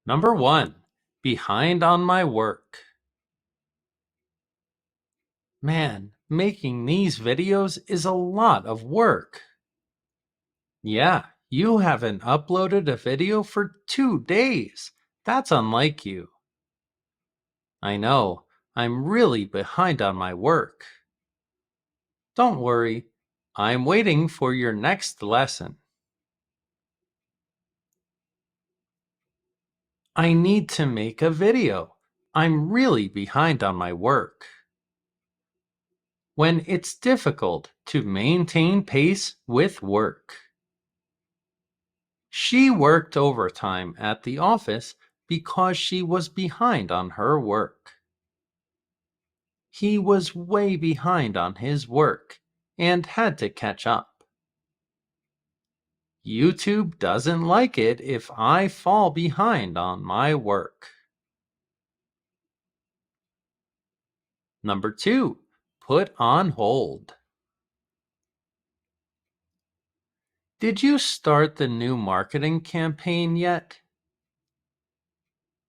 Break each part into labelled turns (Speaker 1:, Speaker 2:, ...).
Speaker 1: Number 1. Behind on my work. Man, making these videos is a lot of work. Yeah, you haven't uploaded a video for 2 days. That's unlike you. I know, I'm really behind on my work. Don't worry, I'm waiting for your next lesson. I need to make a video. I'm really behind on my work. When it's difficult to maintain pace with work. She worked overtime at the office because she was behind on her work. He was way behind on his work and had to catch up. YouTube doesn't like it if I fall behind on my work. Number 2. Put on hold. Did you start the new marketing campaign yet?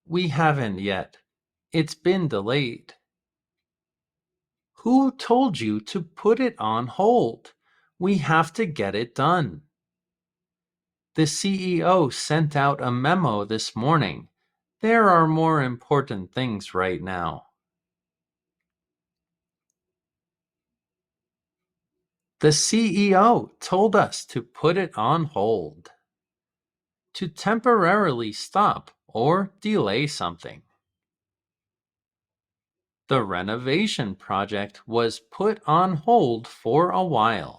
Speaker 1: We haven't yet. It's been delayed. Who told you to put it on hold? We have to get it done. The CEO sent out a memo this morning. There are more important things right now. The CEO told us to put it on hold. To temporarily stop or delay something. The renovation project was put on hold for a while.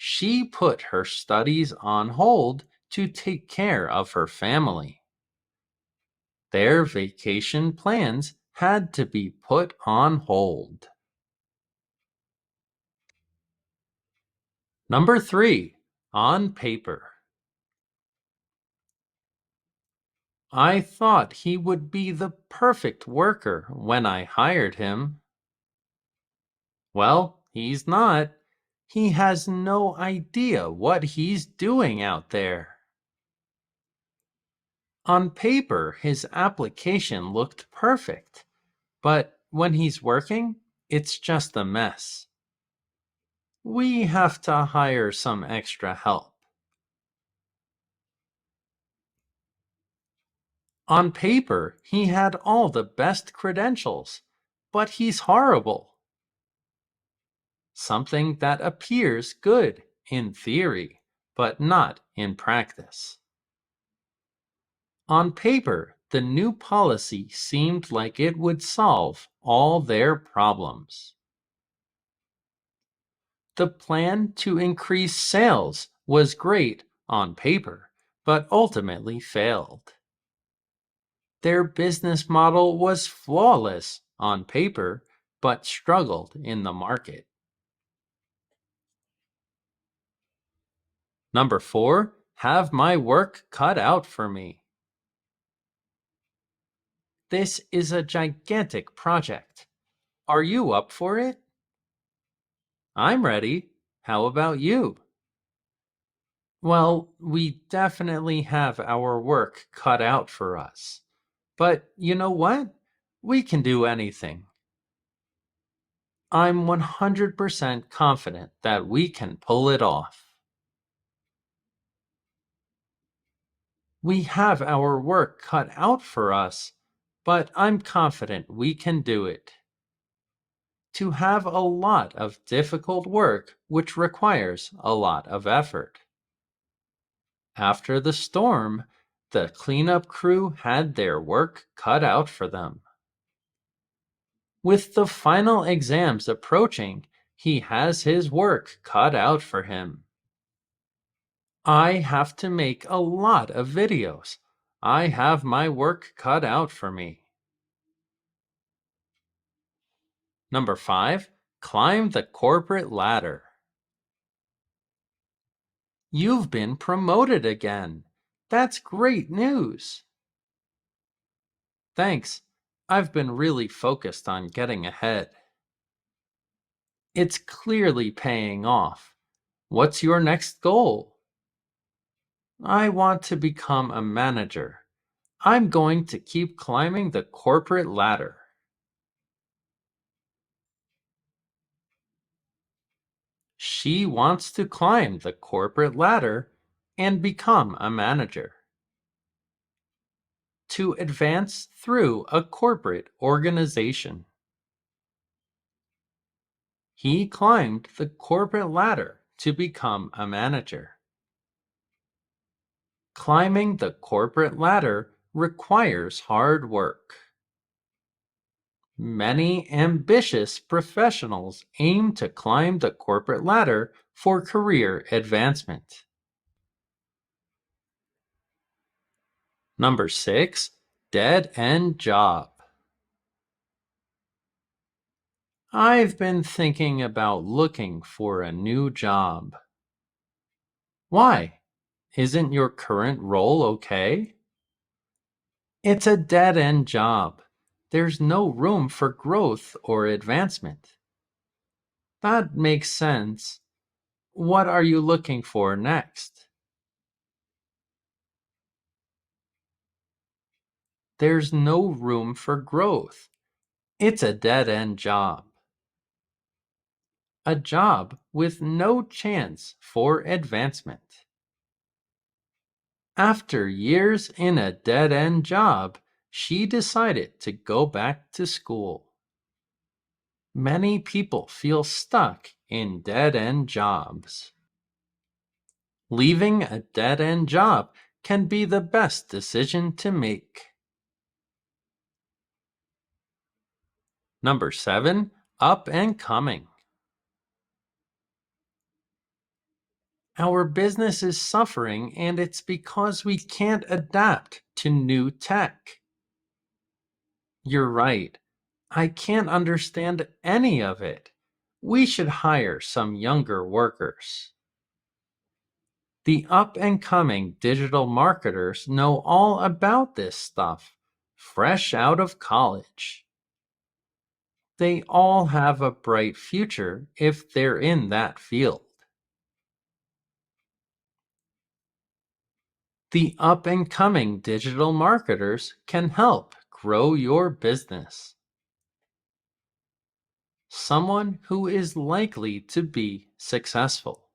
Speaker 1: She put her studies on hold to take care of her family. Their vacation plans had to be put on hold. Number 3. On paper. I thought he would be the perfect worker when I hired him. Well, he's not. He has no idea what he's doing out there. On paper, his application looked perfect, but when he's working, it's just a mess. We have to hire some extra help. On paper, he had all the best credentials, but he's horrible. Something that appears good in theory, but not in practice. On paper, the new policy seemed like it would solve all their problems. The plan to increase sales was great on paper, but ultimately failed. Their business model was flawless on paper, but struggled in the market. Number 4. Have my work cut out for me. This is a gigantic project. Are you up for it? I'm ready. How about you? Well, we definitely have our work cut out for us. But you know what? We can do anything. I'm 100% confident that we can pull it off. We have our work cut out for us, but I'm confident we can do it. To have a lot of difficult work which requires a lot of effort. After the storm, the cleanup crew had their work cut out for them. With the final exams approaching, he has his work cut out for him. I have to make a lot of videos. I have my work cut out for me. Number 5. Climb the corporate ladder. You've been promoted again. That's great news. Thanks. I've been really focused on getting ahead. It's clearly paying off. What's your next goal? I want to become a manager. I'm going to keep climbing the corporate ladder. She wants to climb the corporate ladder and become a manager. To advance through a corporate organization. He climbed the corporate ladder to become a manager. Climbing the corporate ladder requires hard work. Many ambitious professionals aim to climb the corporate ladder for career advancement. Number 6, dead-end job. I've been thinking about looking for a new job. Why? Isn't your current role okay? It's a dead-end job. There's no room for growth or advancement. That makes sense. What are you looking for next? There's no room for growth. It's a dead-end job. A job with no chance for advancement. After years in a dead-end job, she decided to go back to school. Many people feel stuck in dead-end jobs. Leaving a dead-end job can be the best decision to make. Number 7, up and coming. Our business is suffering, and it's because we can't adapt to new tech. You're right. I can't understand any of it. We should hire some younger workers. The up and coming digital marketers know all about this stuff, fresh out of college. They all have a bright future if they're in that field. The up and coming digital marketers can help grow your business. Someone who is likely to be successful.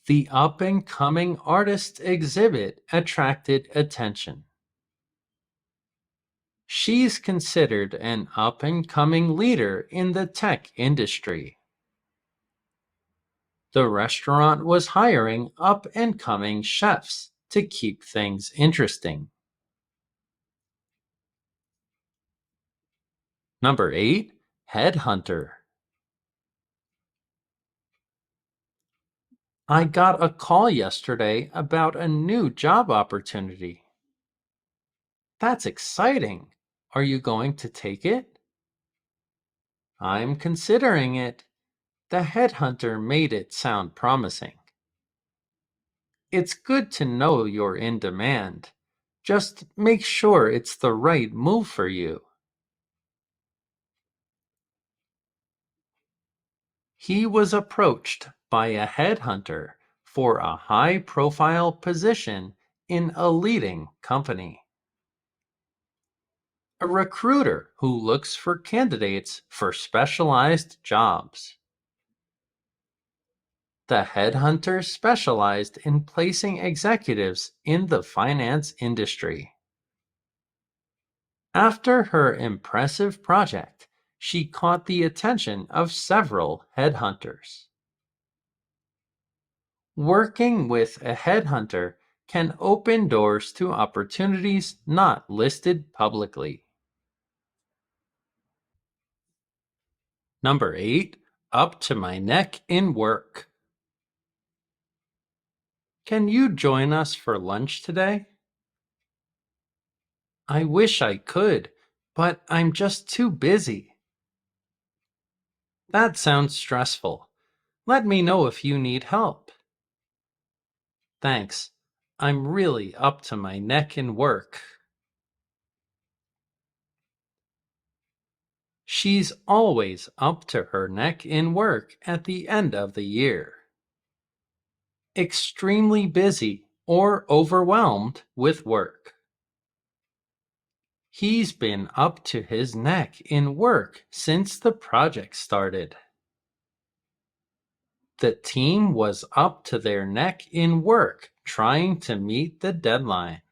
Speaker 1: The up and coming artist exhibit attracted attention. She's considered an up and coming leader in the tech industry. The restaurant was hiring up and coming chefs to keep things interesting. Number 8, Headhunter. I got a call yesterday about a new job opportunity. That's exciting. Are you going to take it? I'm considering it. The headhunter made it sound promising. It's good to know you're in demand. Just make sure it's the right move for you. He was approached by a headhunter for a high-profile position in a leading company. A recruiter who looks for candidates for specialized jobs. The headhunter specialized in placing executives in the finance industry. After her impressive project, she caught the attention of several headhunters. Working with a headhunter can open doors to opportunities not listed publicly. Number 8, up to my neck in work. Can you join us for lunch today? I wish I could, but I'm just too busy. That sounds stressful. Let me know if you need help. Thanks. I'm really up to my neck in work. She's always up to her neck in work at the end of the year. extremely busy or overwhelmed with work. He's been up to his neck in work since the project started. The team was up to their neck in work trying to meet the deadline.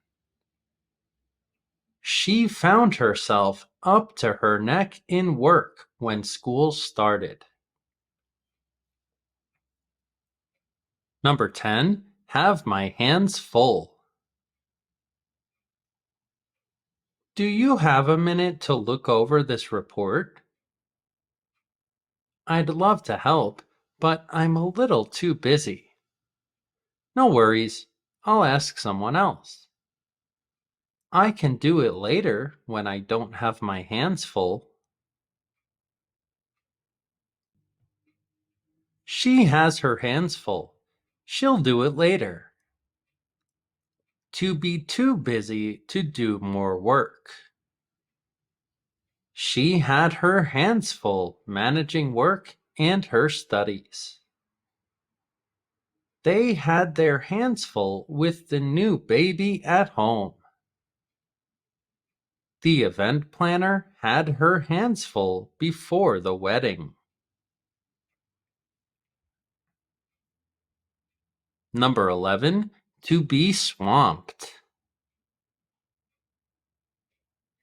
Speaker 1: She found herself up to her neck in work when school started. Number 10, have my hands full. Do you have a minute to look over this report? I'd love to help, but I'm a little too busy. No worries, I'll ask someone else. I can do it later when I don't have my hands full. She has her hands full. She'll do it later. To be too busy to do more work. She had her hands full managing work and her studies. They had their hands full with the new baby at home. The event planner had her hands full before the wedding. Number 11, to be swamped.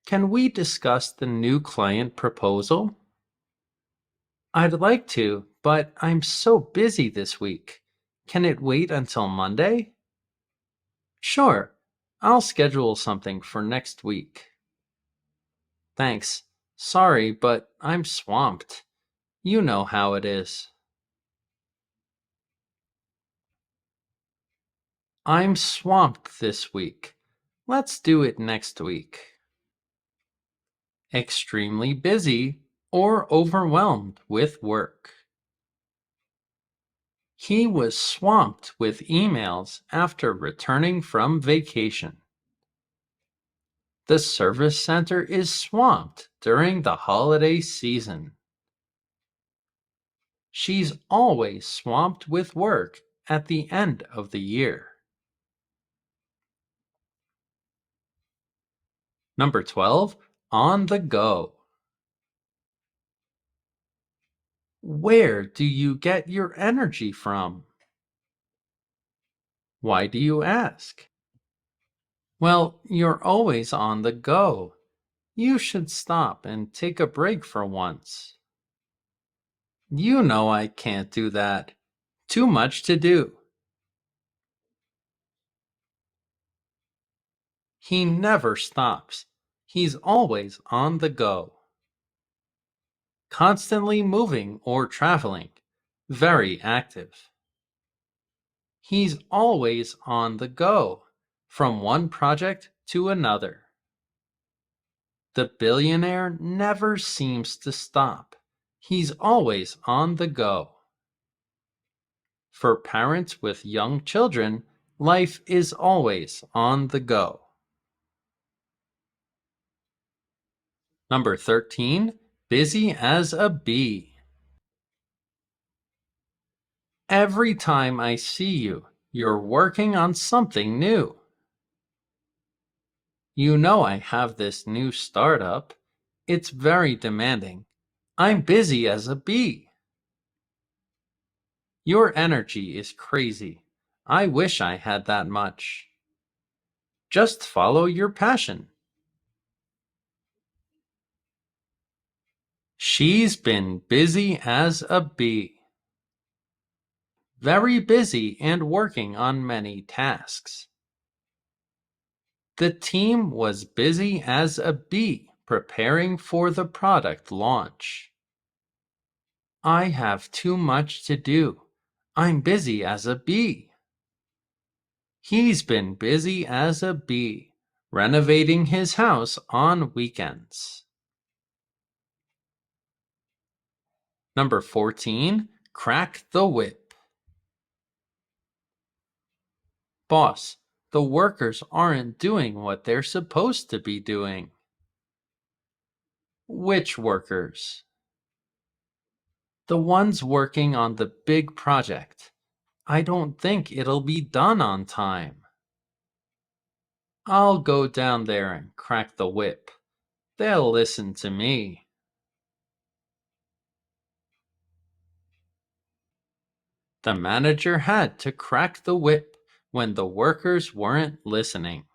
Speaker 1: Can we discuss the new client proposal? I'd like to, but I'm so busy this week. Can it wait until Monday? Sure, I'll schedule something for next week. Thanks. Sorry, but I'm swamped. You know how it is. I'm swamped this week. Let's do it next week. Extremely busy or overwhelmed with work. He was swamped with emails after returning from vacation. The service center is swamped during the holiday season. She's always swamped with work at the end of the year. Number 12, on the go. Where do you get your energy from? Why do you ask? Well, you're always on the go. You should stop and take a break for once. You know I can't do that. Too much to do. He never stops. He's always on the go. Constantly moving or traveling. Very active. He's always on the go, from one project to another. The billionaire never seems to stop. He's always on the go. For parents with young children, life is always on the go. Number 13, busy as a bee. Every time I see you, you're working on something new. You know I have this new startup. It's very demanding. I'm busy as a bee. Your energy is crazy. I wish I had that much. Just follow your passion. She's been busy as a bee. Very busy and working on many tasks. The team was busy as a bee preparing for the product launch. I have too much to do. I'm busy as a bee. He's been busy as a bee, renovating his house on weekends. Number 14, crack the whip. Boss, the workers aren't doing what they're supposed to be doing. Which workers? The ones working on the big project. I don't think it'll be done on time. I'll go down there and crack the whip. They'll listen to me. The manager had to crack the whip when the workers weren't listening.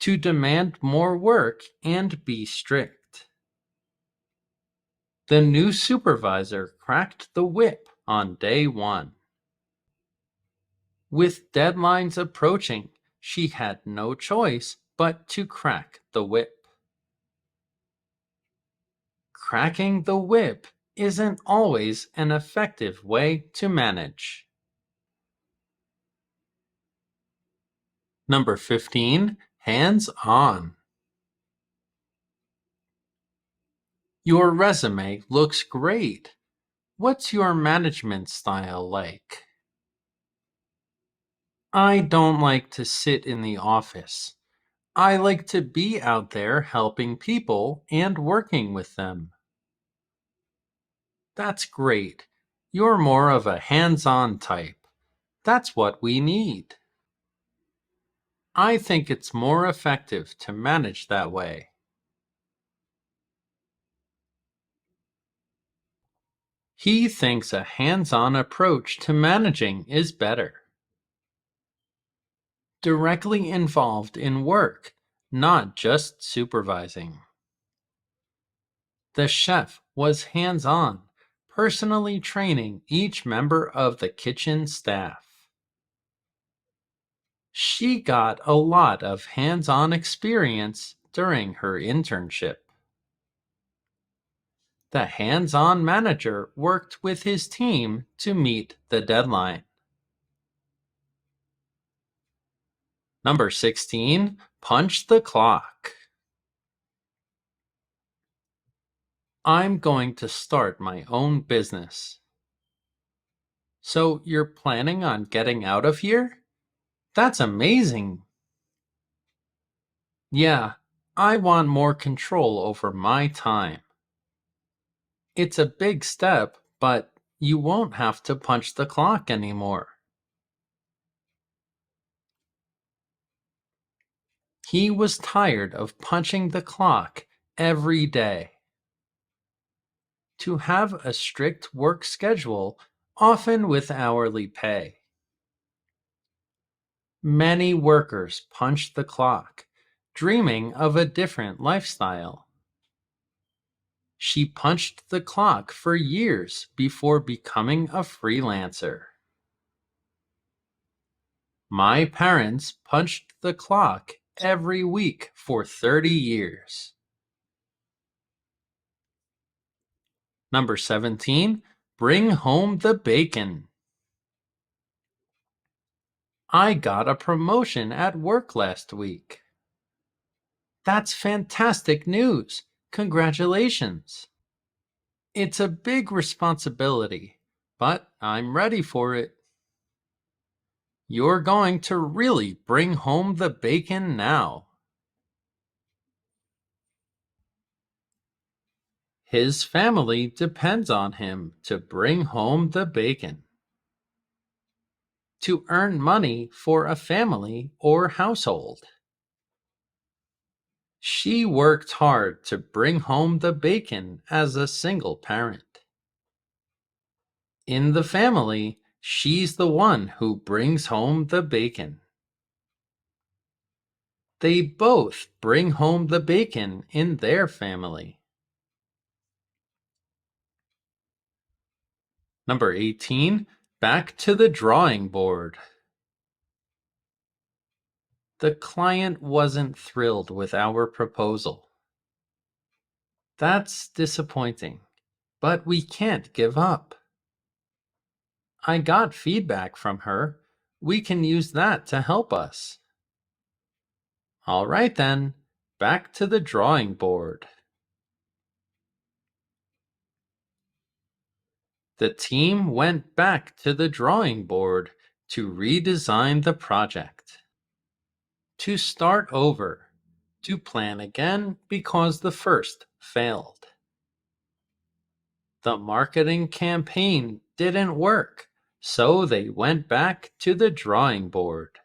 Speaker 1: To demand more work and be strict. The new supervisor cracked the whip on day 1. With deadlines approaching, she had no choice but to crack the whip. Cracking the whip isn't always an effective way to manage. Number 15, hands on. Your resume looks great. What's your management style like? I don't like to sit in the office. I like to be out there helping people and working with them. That's great. You're more of a hands-on type. That's what we need. I think it's more effective to manage that way. He thinks a hands-on approach to managing is better. Directly involved in work, not just supervising. The chef was hands-on, personally training each member of the kitchen staff. She got a lot of hands-on experience during her internship. The hands-on manager worked with his team to meet the deadline. Number 16, punch the clock. I'm going to start my own business. So you're planning on getting out of here? That's amazing. Yeah, I want more control over my time. It's a big step, but you won't have to punch the clock anymore. He was tired of punching the clock every day. To have a strict work schedule, often with hourly pay. Many workers punch the clock, dreaming of a different lifestyle. She punched the clock for years before becoming a freelancer. My parents punched the clock every week for 30 years. Number 17, bring home the bacon. I got a promotion at work last week. That's fantastic news. Congratulations. It's a big responsibility, but I'm ready for it. You're going to really bring home the bacon now. His family depends on him to bring home the bacon. To earn money for a family or household. She worked hard to bring home the bacon as a single parent. In the family, she's the one who brings home the bacon. They both bring home the bacon in their family. Number 18, back to the drawing board. The client wasn't thrilled with our proposal. That's disappointing, but we can't give up. I got feedback from her. We can use that to help us. All right then, back to the drawing board. The team went back to the drawing board to redesign the project. To start over. To plan again because the first failed. The marketing campaign didn't work, So they went back to the drawing board.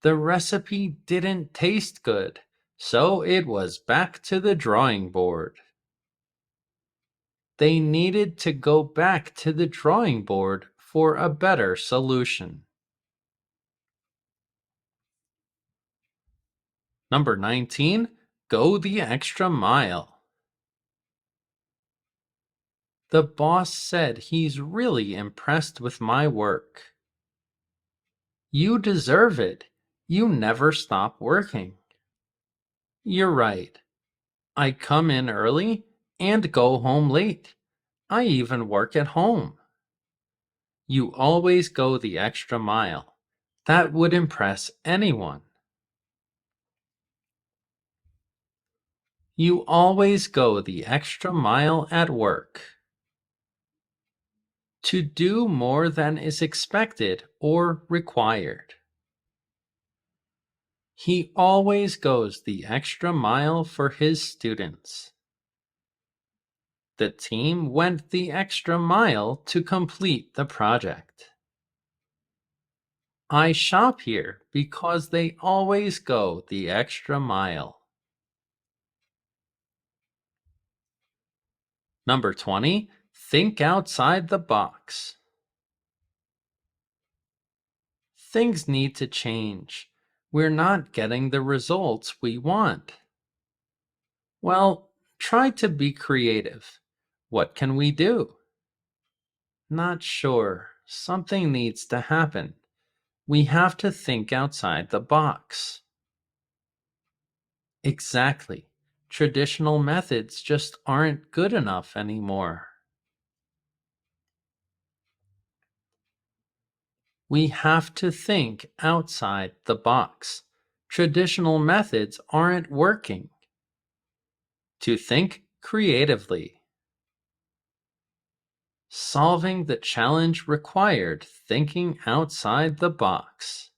Speaker 1: The recipe didn't taste good, so it was back to the drawing board. They needed to go back to the drawing board for a better solution. Number 19, go the extra mile. The boss said he's really impressed with my work. You deserve it. You never stop working. You're right. I come in early and go home late. I even work at home. You always go the extra mile. That would impress anyone. You always go the extra mile at work. To do more than is expected or required. He always goes the extra mile for his students. The team went the extra mile to complete the project. I shop here because they always go the extra mile. Number 20, think outside the box. Things need to change. We're not getting the results we want. Well, try to be creative. What can we do? Not sure. Something needs to happen. We have to think outside the box. Exactly. Traditional methods just aren't good enough anymore. We have to think outside the box. Traditional methods aren't working. To think creatively. Solving the challenge required thinking outside the box.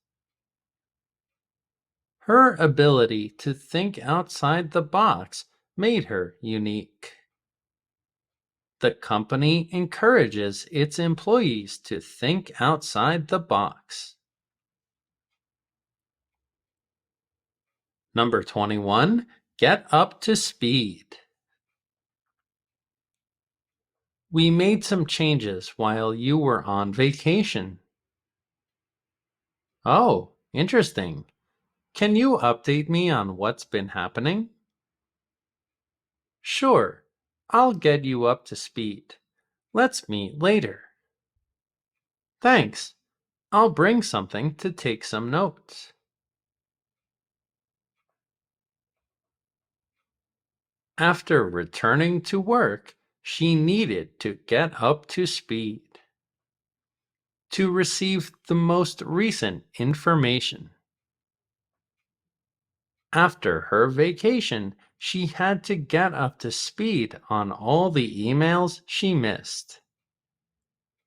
Speaker 1: Her ability to think outside the box made her unique. The company encourages its employees to think outside the box. Number 21, get up to speed. We made some changes while you were on vacation. Oh, interesting. Can you update me on what's been happening? Sure, I'll get you up to speed. Let's meet later. Thanks. I'll bring something to take some notes. After returning to work, she needed to get up to speed to receive the most recent information. After her vacation, she had to get up to speed on all the emails she missed.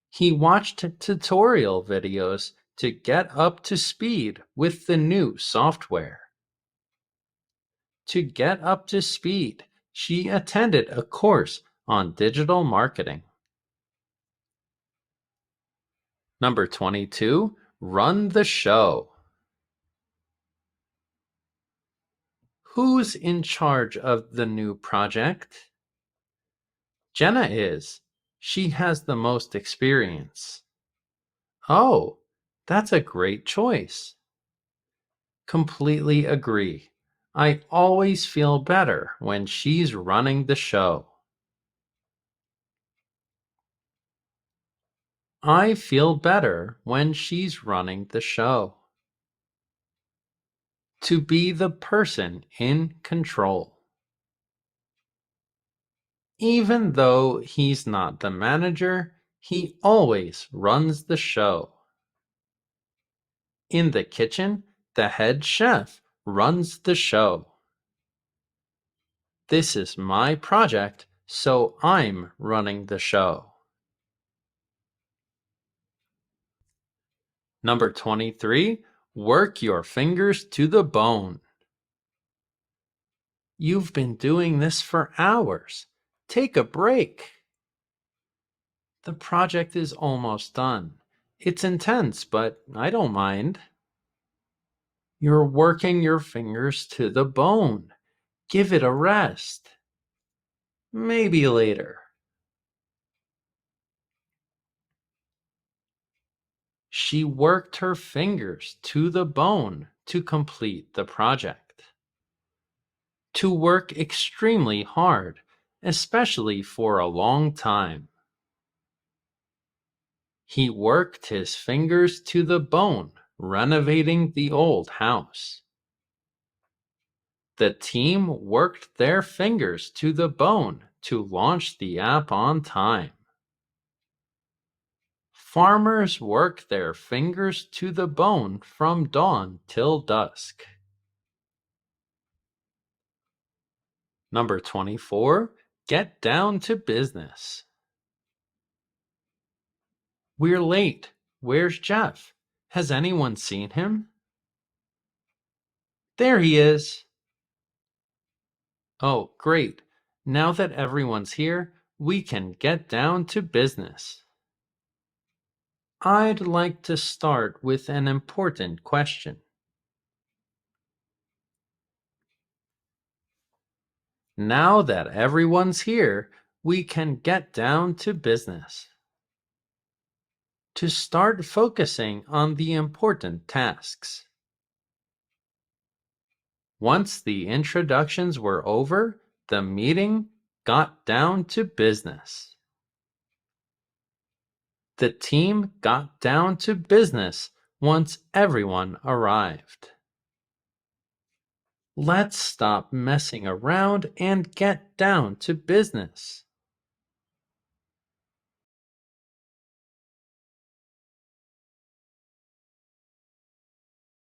Speaker 1: He watched tutorial videos to get up to speed with the new software. To get up to speed, she attended a course on digital marketing. Number 22, run the show. Who's in charge of the new project? Jenna is. She has the most experience. Oh, that's a great choice. Completely agree. I always feel better when she's running the show. I feel better when she's running the show. To be the person in control. Even though he's not the manager, he always runs the show. In the kitchen, the head chef runs the show. This is my project, so I'm running the show. Number 23, work your fingers to the bone. You've been doing this for hours. Take a break. The project is almost done. It's intense, but I don't mind. You're working your fingers to the bone. Give it a rest. Maybe later. She worked her fingers to the bone to complete the project. To work extremely hard, especially for a long time. He worked his fingers to the bone, renovating the old house. The team worked their fingers to the bone to launch the app on time. Farmers work their fingers to the bone from dawn till dusk. Number 24, get down to business. We're late. Where's Jeff? Has anyone seen him? There he is. Oh, great. Now that everyone's here, we can get down to business. I'd like to start with an important question. Now that everyone's here, we can get down to business. To start focusing on the important tasks. Once the introductions were over, the meeting got down to business. The team got down to business once everyone arrived. Let's stop messing around and get down to business.